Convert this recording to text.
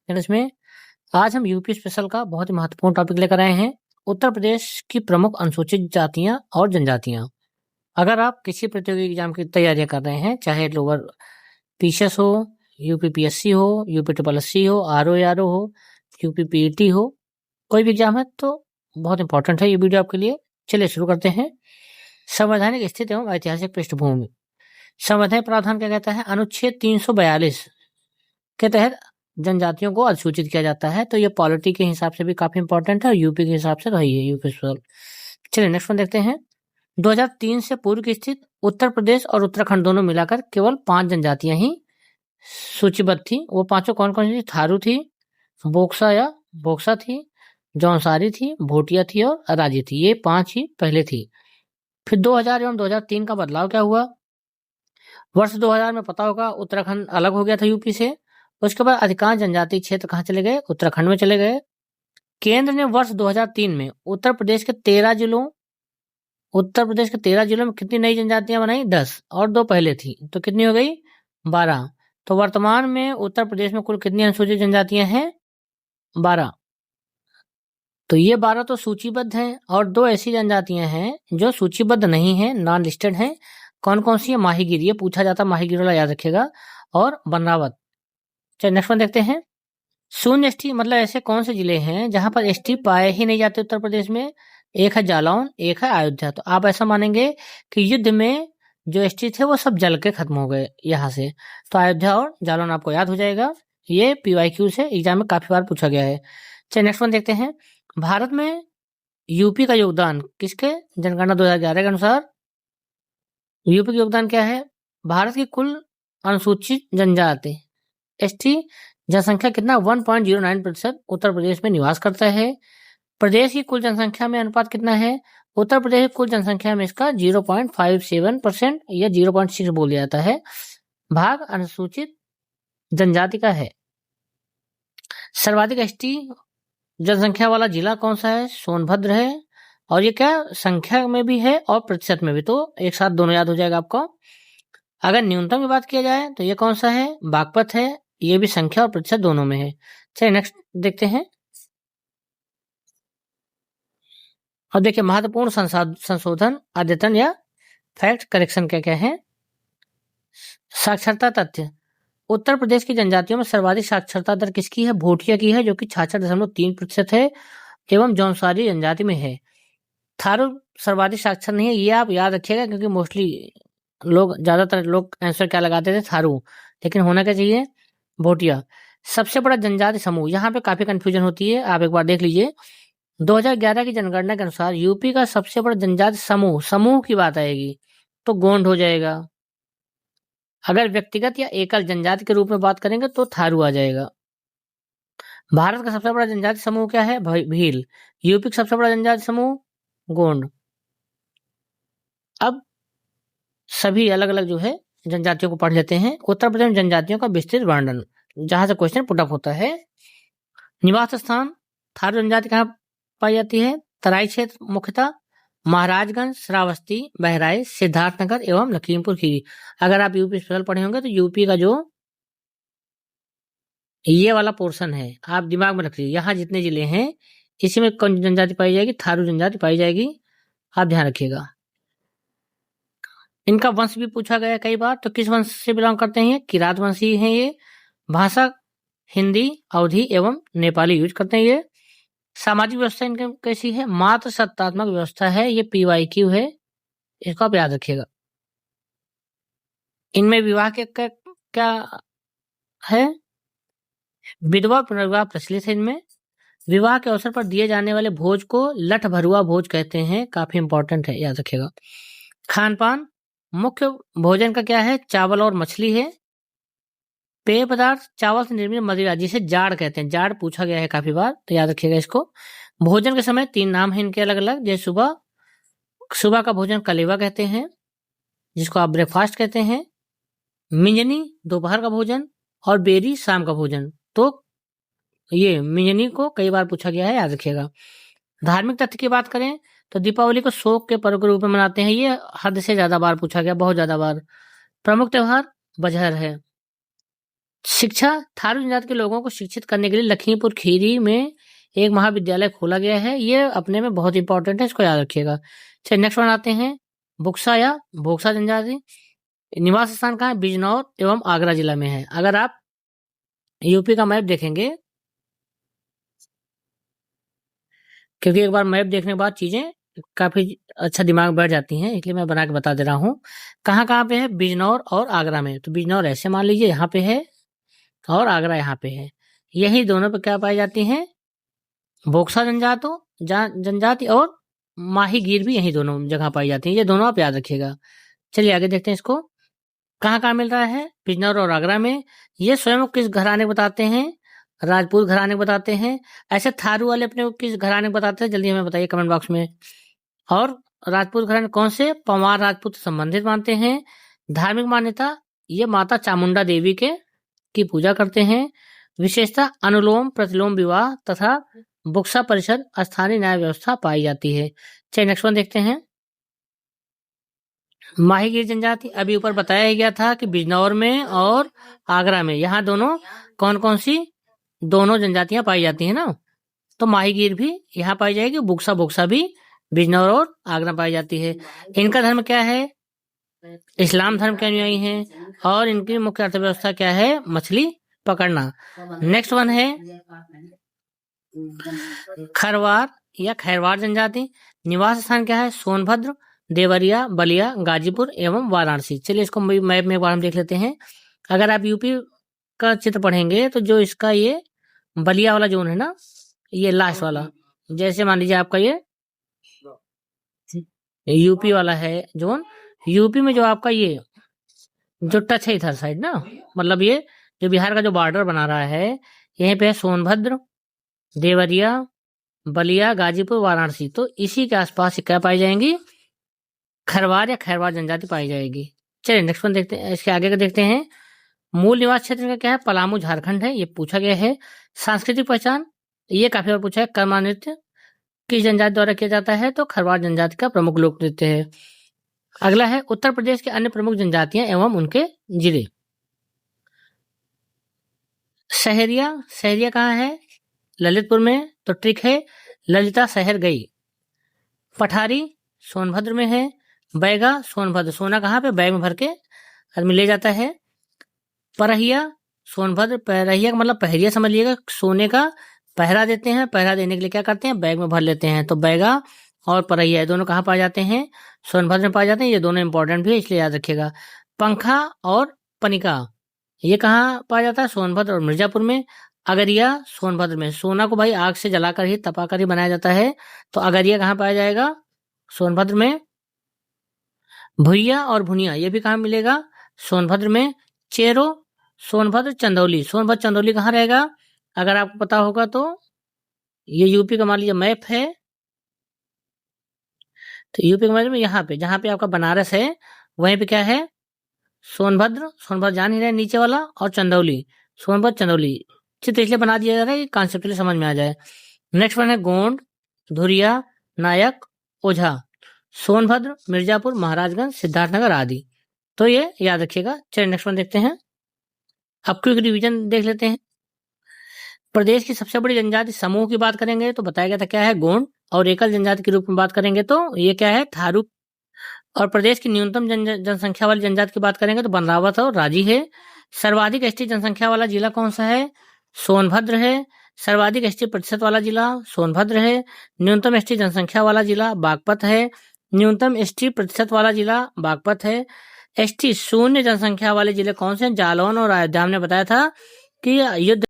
इसमें आज हम यूपी स्पेशल का बहुत ही महत्वपूर्ण टॉपिक लेकर आए हैं, उत्तर प्रदेश की प्रमुख अनुसूचित जातियां और जनजातियां। अगर आप किसी प्रतियोगी एग्जाम की तैयारियां कर रहे हैं, चाहे लोअर पीसीएस हो, यूपी पीएससी हो, यूपी ट्रिपल एससी हो, आरओ हो, यूपी पीईटी हो, कोई भी एग्जाम है तो बहुत इंपॉर्टेंट है ये वीडियो आपके लिए। चलिए शुरू करते हैं। संवैधानिक स्थिति एवं ऐतिहासिक पृष्ठभूमि। संवैधानिक प्रावधान क्या कहता है? अनुच्छेद 342 के तहत जनजातियों को अधिसूचित किया जाता है। तो ये पॉलिटी के हिसाब से भी काफी इंपॉर्टेंट है और यूपी के हिसाब से रही है यूपी स्पेशल। चलिए नेक्स्ट वन देखते हैं। 2003 से पूर्व की स्थिति, उत्तर प्रदेश और उत्तराखंड दोनों मिलाकर केवल 5 जनजातियां ही सूचीबद्ध थी। वो पांचों कौन कौन सी थी? थारू थी, बोक्सा थी, जौनसारी थी, भोटिया थी और राजी थी। ये 5 ही पहले थी। फिर 2000 एवं 2003 का बदलाव क्या हुआ? वर्ष 2000 में पता होगा उत्तराखंड अलग हो गया था यूपी से। उसके बाद अधिकांश जनजातीय क्षेत्र कहाँ चले गए? उत्तराखंड में चले गए। केंद्र ने वर्ष 2003 में उत्तर प्रदेश के 13 जिलों में कितनी नई जनजातियां बनाई? 10, और 2 पहले थी, तो कितनी हो गई? 12। तो वर्तमान में उत्तर प्रदेश में कुल कितनी अनुसूचित जनजातियां हैं? 12। तो ये 12 तो सूचीबद्ध हैं और 2 ऐसी जनजातियां हैं जो सूचीबद्ध नहीं है, नॉन लिस्टेड हैं। कौन कौन सी है? माहीगीर, ये पूछा जाता, माहीगीर वाला याद रखिएगा, और बनावत। चलिए नेक्स्ट वन देखते हैं। शून्य एसटी मतलब ऐसे कौन से जिले हैं जहां पर एसटी पाए ही नहीं जाते उत्तर प्रदेश में? एक है जालौन, एक है अयोध्या। तो आप ऐसा मानेंगे कि युद्ध में जो एसटी थे वो सब जल के खत्म हो गए यहाँ से। तो अयोध्या और जालौन आपको याद हो जाएगा। ये पीवाईक्यू से एग्जाम में काफी बार पूछा गया है। चलिए नेक्स्ट वन देखते हैं। भारत में यूपी का योगदान किसके? जनगणना 2011 के अनुसार यूपी का योगदान क्या है? भारत की कुल अनुसूचित जनजाति एसटी जनसंख्या कितना? 1.09% उत्तर प्रदेश में निवास करता है। प्रदेश की कुल जनसंख्या में अनुपात कितना है? उत्तर प्रदेश की कुल जनसंख्या में इसका 0.57% या 0.6 बोल जाता है भाग अनुसूचित जनजाति का है। सर्वाधिक एसटी जनसंख्या वाला जिला कौन सा है? सोनभद्र है। और ये क्या संख्या में भी है और प्रतिशत में भी, तो एक साथ दोनों याद हो जाएगा आपको। अगर न्यूनतम की बात किया जाए तो ये कौन सा है? बागपत है। ये भी संख्या और प्रतिशत दोनों में है। चलिए नेक्स्ट देखते हैं। और देखिए महत्वपूर्ण संशोधन, अद्यतन या फैक्ट करेक्शन क्या क्या है। साक्षरता तथ्य, उत्तर प्रदेश की जनजातियों में सर्वाधिक साक्षरता दर किसकी है? भोटिया की है, जो कि 66.3% है, एवं जौनसारी जनजाति में है। थारू सर्वाधिक साक्षर नहीं है, ये आप याद रखिएगा, क्योंकि मोस्टली ज्यादातर लोग आंसर क्या लगाते थे? थारू, लेकिन होना क्या चाहिए? भोटिया। सबसे बड़ा जनजाति समूह, यहाँ पे काफी कंफ्यूजन होती है, आप एक बार देख लीजिए। 2011 की जनगणना के अनुसार यूपी का सबसे बड़ा जनजाति समूह की बात आएगी तो गोंड हो जाएगा। अगर व्यक्तिगत या एकल जनजाति के रूप में बात करेंगे तो थारू आ जाएगा। भारत का सबसे बड़ा जनजाति समूह क्या है? भील। यूपी का सबसे बड़ा जनजाति समूह गोंड। अब सभी अलग अलग जो है जनजातियों को पढ़ लेते हैं। उत्तर प्रदेश में जनजातियों का विस्तृत वर्णन, जहां से क्वेश्चन पुट अप होता है। निवास स्थान, थारू जनजाति कहाँ पाई जाती है? तराई क्षेत्र मुख्यतः महाराजगंज, श्रावस्ती, बहराइच, सिद्धार्थनगर एवं लखीमपुर खीरी। अगर आप यूपी स्पेशल पढ़े होंगे तो यूपी का जो ये वाला पोर्शन है आप दिमाग में रख लीजिए। यहाँ जितने जिले हैं इसी में कौन जनजाति पाई जाएगी? थारू जनजाति पाई जाएगी, आप ध्यान रखिएगा। इनका वंश भी पूछा गया कई बार, तो किस वंश से बिलोंग करते हैं? किरात वंशी है ये। भाषा हिंदी, अवधी एवं नेपाली यूज करते हैं ये। सामाजिक व्यवस्था इनकी कैसी है? मात्र सत्तात्मक व्यवस्था है, ये पीवाईक्यू है, इसको आप याद रखिएगा। इनमें विवाह के क्या है? विधवा पुनर्विवाह प्रचलित है इनमें। विवाह के अवसर पर दिए जाने वाले भोज को लठ भरुआ भोज कहते हैं, काफी इंपॉर्टेंट है, याद रखिएगा। खान पान, मुख्य भोजन का क्या है? चावल और मछली है। पेय पदार्थ, चावल से निर्मित मदिरा, जिसे जाड़ कहते हैं, जाड़ पूछा गया है काफी बार, तो याद रखिएगा इसको। भोजन के समय 3 नाम है इनके अलग अलग, जैसे सुबह का भोजन कलेवा कहते हैं, जिसको आप ब्रेकफास्ट कहते हैं। मिंजनी दोपहर का भोजन, और बेरी शाम का भोजन। तो ये मिंजनी को कई बार पूछा गया है, याद रखिएगा। धार्मिक तथ्य की बात करें तो दीपावली को शोक के पर्व के रूप में मनाते हैं, ये हद से ज्यादा बार पूछा गया, बहुत ज्यादा बार। प्रमुख त्योहार बजहर है। शिक्षा, थारू जनजाति के लोगों को शिक्षित करने के लिए लखीमपुर खीरी में एक महाविद्यालय खोला गया है। ये अपने में बहुत इंपॉर्टेंट है, इसको याद रखिएगा। चलिए नेक्स्ट वन आते हैं, बुक्सा या भोक्सा जनजाति। निवास स्थान कहाँ है? बिजनौर एवं आगरा जिला में है। अगर आप यूपी का मैप देखेंगे, क्योंकि एक बार मैप देखने के बाद चीजें काफी अच्छा दिमाग बैठ जाती हैं, इसलिए मैं बना के बता दे रहा हूँ। कहाँ कहाँ पे है? बिजनौर और आगरा में। तो बिजनौर ऐसे मान लीजिए यहाँ पे है और आगरा यहाँ पे है। यही दोनों पे क्या पाई जाती हैं? बोक्सा जनजाति और माहीगीर भी यही दोनों जगह पाई जाती है। ये दोनों आप याद रखिएगा। चलिए आगे देखते हैं इसको। कहाँ कहाँ मिल रहा है? बिजनौर और आगरा में। ये स्वयं किस घराने को बताते हैं? राजपूत घराने को बताते हैं। ऐसे थारू वाले अपने को किस घराने को बताते हैं? जल्दी हमें बताइए कमेंट बॉक्स में। और राजपूत घराने कौन से? पंवार राजपूत से संबंधित मानते हैं। धार्मिक मान्यता, ये माता चामुंडा देवी की पूजा करते हैं। विशेषता, अनुलोम प्रतिलोम विवाह तथा बुक्सा परिषद स्थानीय न्याय व्यवस्था पाई जाती है। चलिए नेक्स्ट वन देखते हैं। माहीगीर जनजाति, अभी ऊपर बताया ही गया था कि बिजनौर में और आगरा में, यहाँ दोनों कौन कौन सी दोनों जनजातियां पाई जाती है ना। तो माहीगीर भी यहाँ पाई जाएगी, बुक्सा भी बिजनौर और आगरा पाई जाती है। इनका धर्म क्या है? इस्लाम धर्म के अनुयायी हैं और इनकी मुख्य अर्थव्यवस्था क्या है? मछली पकड़ना। नेक्स्ट वन है खरवार या खैरवार जनजाति। निवास स्थान क्या है? सोनभद्र, देवरिया, बलिया, गाजीपुर एवं वाराणसी। चलिए इसको मैप में एक बार हम देख लेते हैं। अगर आप यूपी का चित्र पढ़ेंगे तो जो इसका ये बलिया वाला जोन है ना, ये लास्ट वाला, जैसे मान लीजिए आपका ये यूपी वाला है जोन। यूपी में जो आपका ये जो टच है इधर साइड ना, मतलब ये जो बिहार का जो बॉर्डर बना रहा है, यहीं पे है सोनभद्र, देवरिया, बलिया, गाजीपुर, वाराणसी। तो इसी के आसपास क्या पाई जाएंगी? खरवार या खैरवार जनजाति पाई जाएगी। चलिए नेक्स्ट वन देखते हैं, इसके आगे का देखते हैं। मूल निवास क्षेत्र का क्या है? पलामू झारखंड है, ये पूछा गया है। सांस्कृतिक पहचान, ये काफी बार पूछा है। कर्मा नृत्य किस जनजाति द्वारा किया जाता है? तो खरवार जनजाति का प्रमुख लोक नृत्य है। अगला है उत्तर प्रदेश के अन्य प्रमुख जनजातियां एवं उनके जिले। सहरिया कहाँ है? ललितपुर में, तो ट्रिक है ललिता शहर गई। पठारी सोनभद्र में है। बैगा सोनभद्र, सोना कहाँ पे? बैग में भर के आदमी ले जाता है। परहिया सोनभद्र, परहिया का मतलब पहरिया समझ लीजिएगा, सोने का पहरा देते हैं। पहरा देने के लिए क्या करते हैं? बैग में भर लेते हैं। तो बैगा और परहिया दोनों कहाँ पाए जाते हैं? सोनभद्र में पाए जाते हैं। ये दोनों इंपॉर्टेंट भी है, इसलिए याद रखिएगा। पंखा और पनिका, ये कहाँ पाया जाता है? सोनभद्र और मिर्जापुर में। अगरिया सोनभद्र में, सोना को भाई आग से जलाकर ही तपाकर ही बनाया जाता है। तो अगरिया कहाँ पाया जाएगा? सोनभद्र में। भुइया और भुनिया, ये भी कहाँ मिलेगा? सोनभद्र में। चेरो सोनभद्र, चंदौली, सोनभद्र चंदौली कहाँ रहेगा? अगर आपको पता होगा तो ये यूपी का मान लीजिए मैप है, तो यूपी के मैप में यहाँ पे जहाँ पे आपका बनारस है वहीं पे क्या है? सोनभद्र जान ही रहे नीचे वाला, और चंदौली, सोनभद्र चंदौली। चित्र इसलिए बना दिया जा रहा है कि कॉन्सेप्चुअली समझ में आ जाए। नेक्स्ट वन है गोंड, धुरिया, नायक, ओझा। सोनभद्र, मिर्जापुर, महाराजगंज, सिद्धार्थनगर आदि। तो ये याद रखिएगा। चलिए नेक्स्ट वन देखते हैं। अब क्विक रिवीजन देख लेते हैं। प्रदेश की सबसे बड़ी जनजाति समूह की बात करेंगे तो बताया गया था क्या है? गोंड। और एकल जनजाति के रूप में बात करेंगे तो ये क्या है? थारू। और प्रदेश की न्यूनतम जनसंख्या वाली जनजाति की बात करेंगे तो बनरावत और राजी है। सर्वाधिक एसटी जनसंख्या वाला जिला कौन सा है? सोनभद्र है। सर्वाधिक एसटी प्रतिशत वाला जिला सोनभद्र है। न्यूनतम एसटी जनसंख्या वाला जिला बागपत है। न्यूनतम एसटी प्रतिशत वाला जिला बागपत है। एसटी शून्य जनसंख्या वाले जिले कौन से हैं? जालौन और अयोध्या। हमने बताया था कि युद्ध